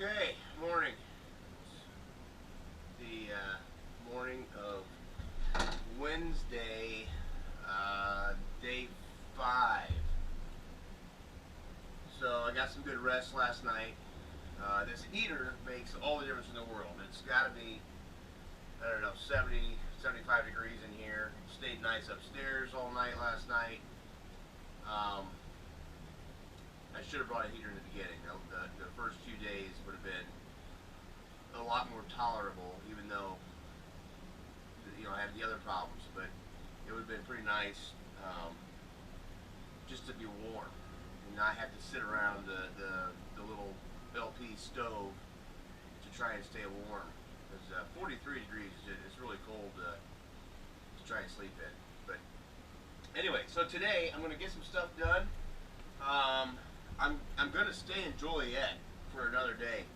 Okay, morning. The morning of Wednesday, day 5. So I got some good rest last night. This heater makes all the difference in the world. It's got to be, I don't know, 70, 75 degrees in here. Stayed nice upstairs all night last night. I should have brought a heater in the beginning. The first few days would have been a lot more tolerable, even though I had the other problems. But it would have been pretty nice just to be warm and not have to sit around the little LP stove to try and stay warm. Because 43 degrees is really cold to try and sleep in. But anyway, so today I'm going to get some stuff done. I'm going to stay in Joliet for another day.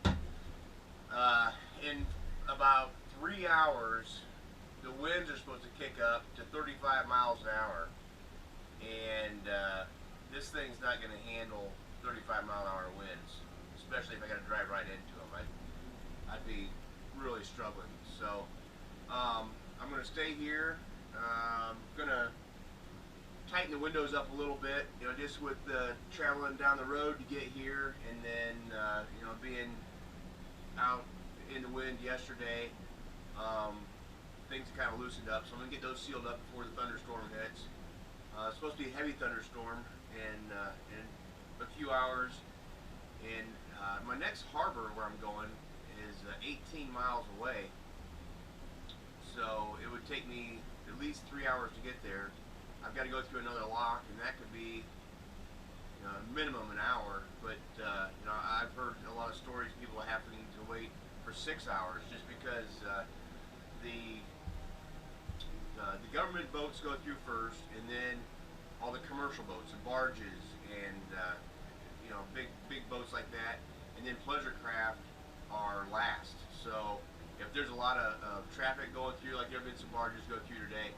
In about 3 hours, the winds are supposed to kick up to 35 miles an hour, and this thing's not going to handle 35 mile an hour winds, especially if I got to drive right into them. I'd be really struggling. So I'm going to stay here. I'm going to tighten the windows up a little bit, just with traveling down the road to get here, and then being out in the wind yesterday, things kind of loosened up. So I'm gonna get those sealed up before the thunderstorm hits. It's supposed to be a heavy thunderstorm in a few hours, and my next harbor where I'm going is 18 miles away. So it would take me at least 3 hours to get there. I've got to go through another lock, and that could be minimum an hour. But I've heard a lot of stories of people having to wait for 6 hours just because the government boats go through first, and then all the commercial boats, the barges, and big boats like that, and then pleasure craft are last. So if there's a lot of traffic going through, like there have been some barges go through today,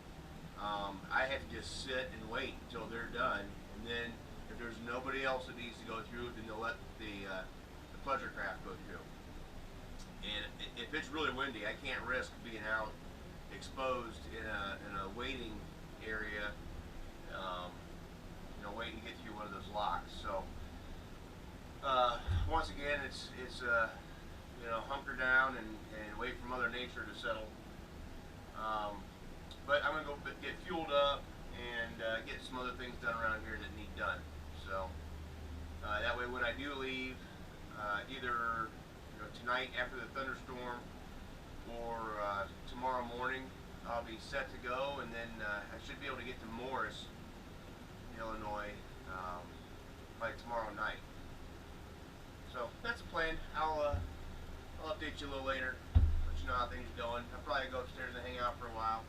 I have to just sit and wait until they're done, and then if there's nobody else that needs to go through, then they'll let the pleasure craft go through. And if it's really windy, I can't risk being out exposed in a waiting area, waiting to get through one of those locks. So once again, it's hunker down and wait for Mother Nature to settle. But I'm going to go get fueled up and get some other things done around here that need done. So that way when I do leave, either tonight after the thunderstorm or tomorrow morning, I'll be set to go, and then I should be able to get to Morris, Illinois, by tomorrow night. So that's the plan. I'll update you a little later, let you know how things are going. I'll probably go upstairs and hang out for a while.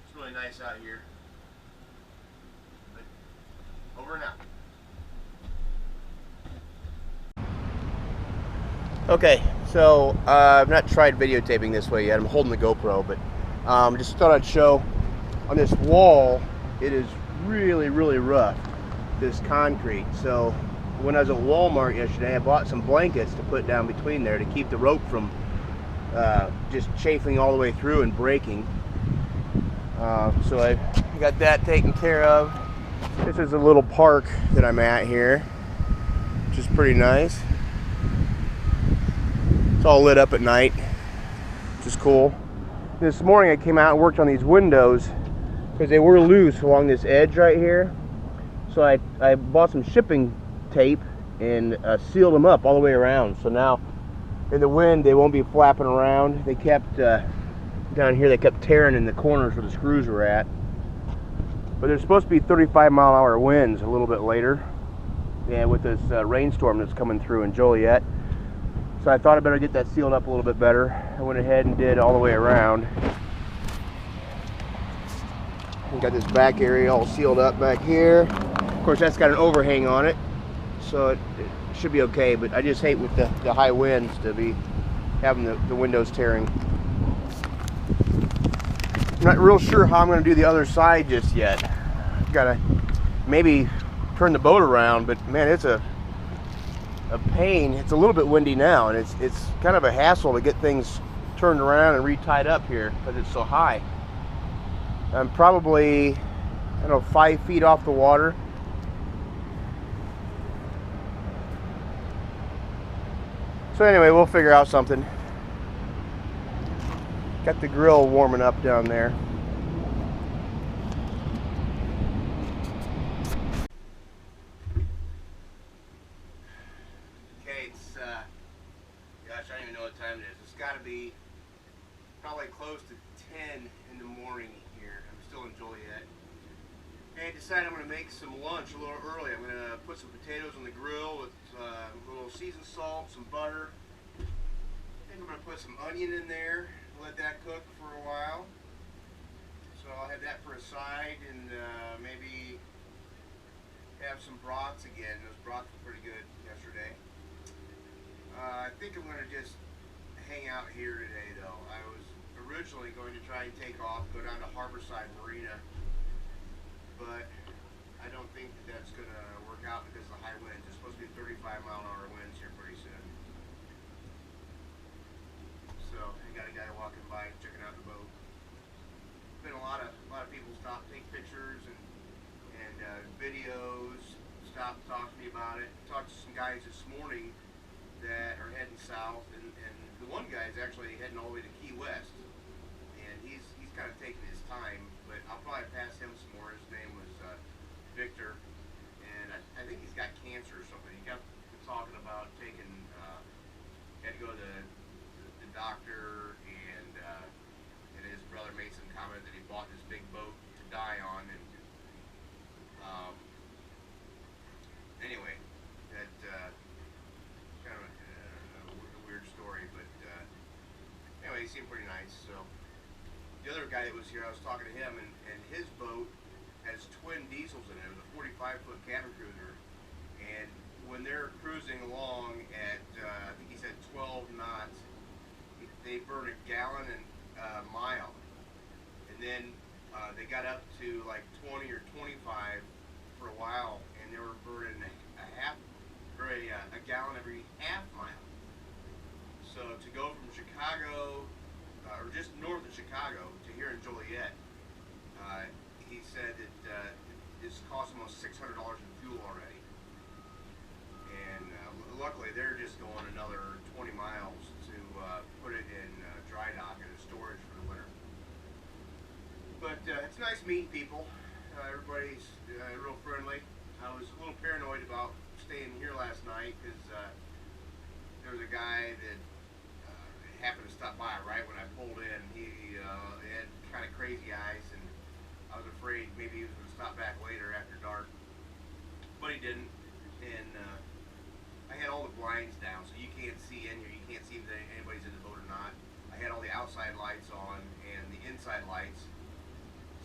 It's really nice out here. But over and out. Okay, so I've not tried videotaping this way yet. I'm holding the GoPro, but just thought I'd show on this wall, it is really, really rough, this concrete. So when I was at Walmart yesterday, I bought some blankets to put down between there to keep the rope from just chafing all the way through and breaking. So I got that taken care of. This is a little park that I'm at here, which is pretty nice. It's all lit up at night, which is cool. This morning I came out and worked on these windows because they were loose along this edge right here. So I bought some shipping tape and sealed them up all the way around. So now in the wind they won't be flapping around. They kept down here, they kept tearing in the corners where the screws were at. But there's supposed to be 35 mile an hour winds a little bit later, with this rainstorm that's coming through in Joliet. So I thought I better get that sealed up a little bit better. I went ahead and did all the way around. We got this back area all sealed up back here. Of course, that's got an overhang on it, so it should be okay. But I just hate with the high winds to be having the windows tearing. I'm not real sure how I'm going to do the other side just yet. Got to maybe turn the boat around, but man, it's a pain. It's a little bit windy now, and it's kind of a hassle to get things turned around and re-tied up here because it's so high. I'm probably, I don't know, 5 feet off the water. So anyway, we'll figure out something. Got the grill warming up down there. Okay, it's, gosh, I don't even know what time it is. It's got to be probably close to 10 in the morning here. I'm still in Joliet. And I decided I'm going to make some lunch a little early. I'm going to put some potatoes on the grill with a little seasoned salt, some butter. I think I'm going to put some onion in there, let that cook for a while. So I'll have that for a side, and maybe have some brats again. Those brats were pretty good yesterday. I think I'm going to just hang out here today, though. I was originally going to try and take off, go down to Harborside Marina, but I don't think that's going to work out because of the high winds. It's supposed to be 35-mile-an-hour winds here pretty soon. So I got a guy walking by checking out the boat. Been a lot of people stop, take pictures and videos, stop, talk to me about it. Talked to some guys this morning that are heading south, and the one guy is actually heading all the way to Key West, and he's kind of taking his time, but I'll probably pass him some more. His name was Victor, and I think he's got cancer or something. He got talking about taking, had to go to the doctor, and his brother made some comment that he bought this big boat to die on, and anyway, that kind of a weird story, but anyway, he seemed pretty nice. So the other guy that was here, I was talking to him, and his boat has twin diesels in it. It was a 45-foot cabin cruiser, and when they're cruising along at I think he said 12 knots, they burn a gallon a mile, and then they got up to like 20 or 25 for a while, and they were burning a gallon every half mile. So to go from Chicago, or just north of Chicago, to here in Joliet, he said that it's cost almost $600 in fuel already. And luckily they're just going another 20 miles to put it in dry dock and in storage for the winter. But it's nice meeting people. Everybody's real friendly. I was a little paranoid about staying here last night because there was a guy that happened to stop by right when I pulled in. He had kind of crazy eyes, and I was afraid maybe he was going to stop back later after dark, but he didn't. And I had all the blinds down, so you can't see in here. You can't see if anybody's in the boat or not. I had all the outside lights on and the inside lights,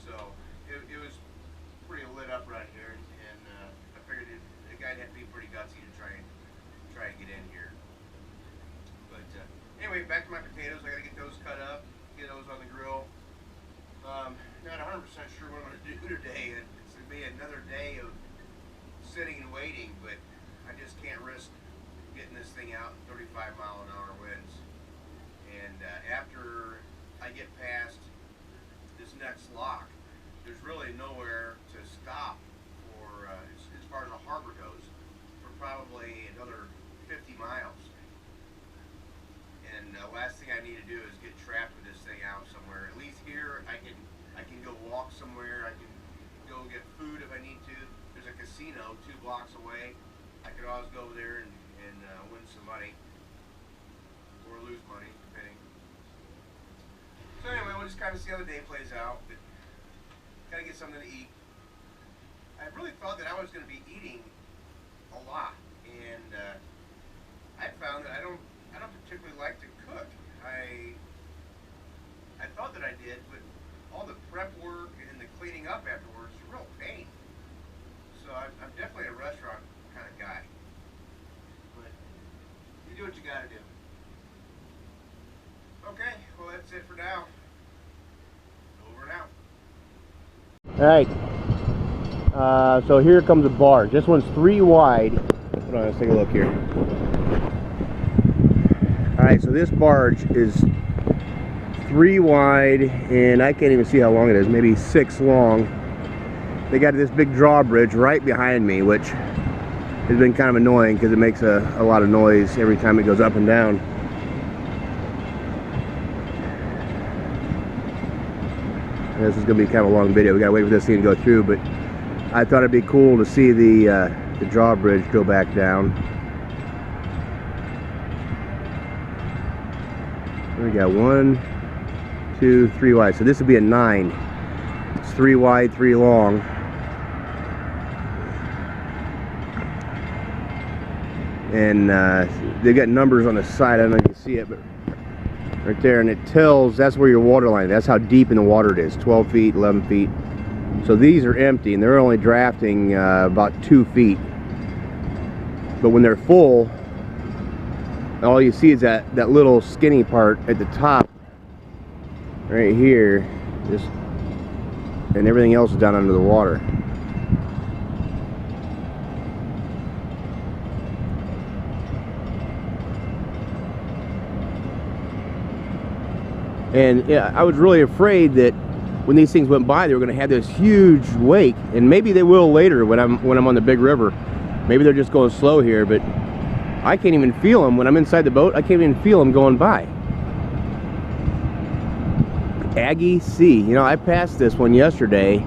so it was pretty lit up right here, and I figured the guy had to be pretty gutsy to try and get in here. But anyway, back to my potatoes. I got to get those cut up, get those on the grill. Not 100% sure what I'm going to do today. It's going to be another day of sitting and waiting, but I just can't risk getting this thing out in 35-mile-an-hour winds. And after I get past this next lock, there's really nowhere to stop for as far as the harbor goes for probably another 50 miles. And last thing I need to do is get trapped with this thing out somewhere. At least here I can go walk somewhere. I can go get food if I need to. There's a casino 2 blocks away. I could always go over there and win some money or lose money, depending. So anyway, we'll just kind of see how the day plays out. But gotta get something to eat. I really thought that I was going to be eating a lot, and I found that I don't particularly like to cook. I thought that I did, but all the prep work and the cleaning up afterwards is a real pain. So I'm definitely a restaurant kind of guy. But you do what you gotta do. Okay, well that's it for now. Over and out. Alright, so here comes a barge. This one's 3 wide. Hold on, let's take a look here. Alright, so this barge is 3 wide, and I can't even see how long it is, maybe 6 long. They got this big drawbridge right behind me, which has been kind of annoying because it makes a lot of noise every time it goes up and down. And this is going to be kind of a long video. We got to wait for this thing to go through, but I thought it'd be cool to see the drawbridge go back down. We got 1, 2, 3 wide. So this would be a 9. It's 3 wide, 3 long. And they've got numbers on the side. I don't know if you can see it, but right there, and it tells that's where your water line is. That's how deep in the water it is, 12 feet, 11 feet. So these are empty, and they're only drafting about 2 feet. But when they're full, all you see is that little skinny part at the top right here, just, and everything else is down under the water. And yeah, I was really afraid that when these things went by, they were going to have this huge wake, and maybe they will later when I'm on the big river. Maybe they're just going slow here, but I can't even feel them when I'm inside the boat. I can't even feel them going by. Aggie Sea. You know, I passed this one yesterday,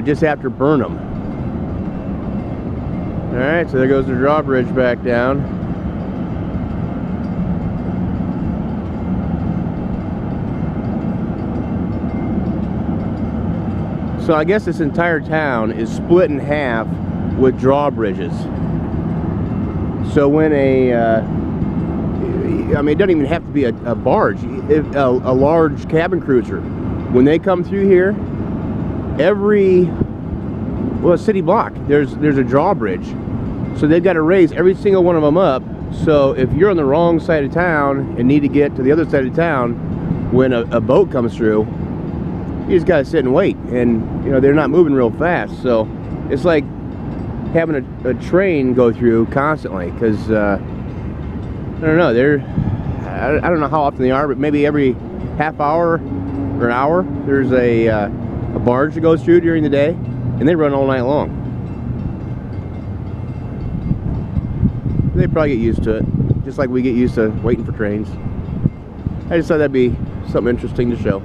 just after Burnham. All right, so there goes the drawbridge back down. So I guess this entire town is split in half with drawbridges. So when I mean, it doesn't even have to be a barge, a large cabin cruiser. When they come through here, every city block, there's a drawbridge. So they've got to raise every single one of them up. So if you're on the wrong side of town and need to get to the other side of town when a boat comes through, you just gotta sit and wait, and you know they're not moving real fast. So it's like having a train go through constantly, because I don't know, I don't know how often they are, but maybe every half hour or an hour there's a barge that goes through during the day, and they run all night long. They probably get used to it, just like we get used to waiting for trains. I just thought that'd be something interesting to show.